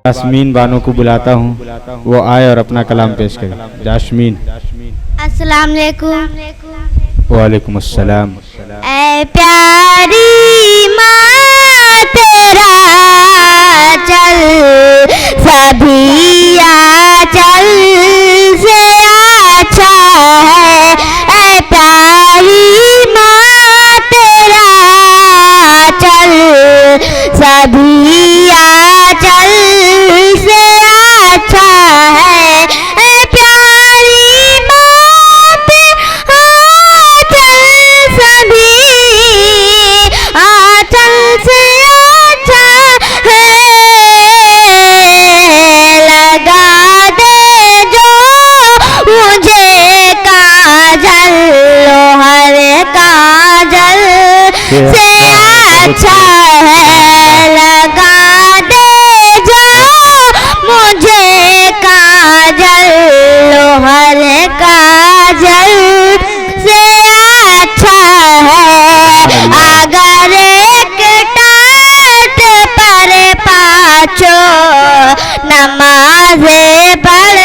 Jasmine Bano کو بلاتا ہوں وہ آئے اور اپنا کلام پیش کرے. جاسمین. السلام علیکم. وعلیکم السلام. اے پیاری ماں تیرا چل سبھی چل سے اچھا ہے. اے پیاری ماں تیرا چل سبھی چل سے اچھا ہے. اے پیاری ماں تیرا چل سبھی چل سے اچھا ہے. لگا دے جو مجھے کاجل ہر کاجل سے اچھا ہے. لگا دے جو مجھے کاجل ہر کاجل سے اچھا ہے. اگر ایک ٹاٹ پر پاچو نمازیں پڑھ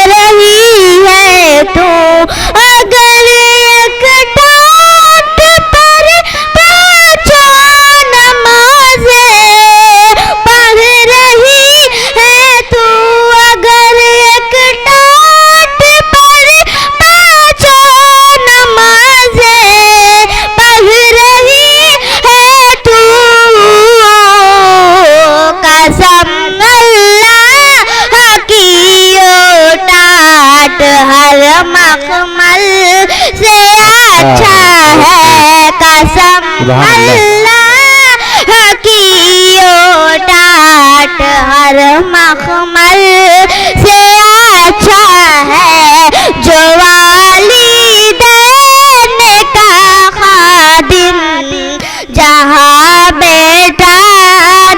رہی ہے تو. اگر ایک ٹاٹ پر پاچو نمازیں پڑھ رہی ہے تو. اگر ایک ٹاٹ پر پاچو نمازیں پڑھ رہی ہے تو. قسم اللہ کی ٹاٹ ہر مخمل سے اچھا ہے. قسم اللہ کی ٹاٹ ہر مخمل سے اچھا ہے. جو والدین کا خادم جہاں بیٹا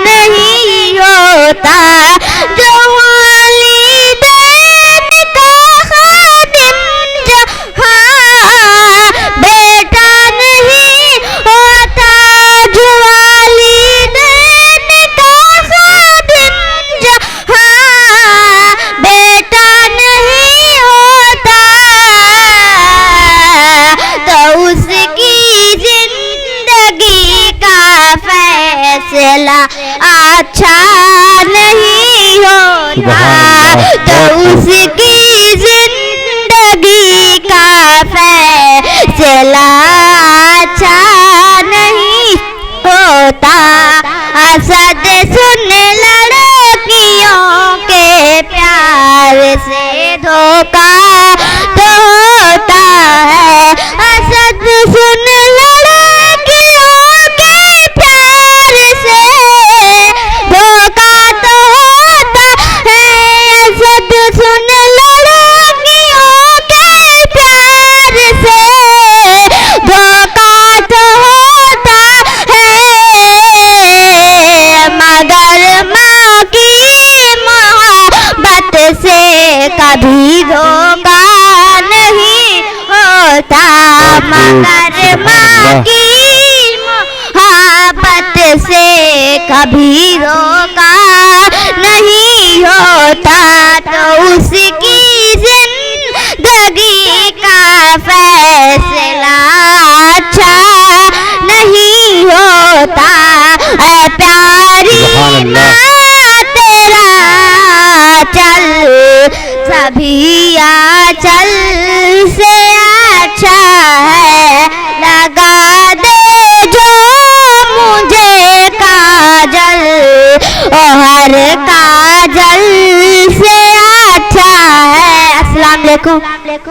نہیں ہوتا. جو والدین کا خادم جہاں بیٹا نہیں ہوتا. جو والدین کا خادم جہاں بیٹا نہیں ہوتا تو اس کی زندگی کا فیصلہ اچھا نہیں ہوتا. تو اس کی زندگی کا فیصلہ اچھا نہیں ہوتا. حسد سن لڑکیوں کے پیار سے دھوکا تو ہوتا ہے. حسد سن لڑکیوں کے پیار سے دھوکا تو ہوتا ہے. حسد سن لڑکیوں کے پیار سے دھوکا تو ہوتا ہے. مگر ماں کی محبت سے کبھی دھوکا نہیں ہوتا. مگر ماں کی محبت سے کبھی دھوکا نہیں ہوتا. تو اس کی زندگی کا فیصلہ اچھا نہیں ہوتا. اے پیاری ماں تیرا چل سبھی چل سے اچھا ہے. لگا دے جو مجھے کاجل ہر کاجل سے اچھا ہے. السلام علیکم.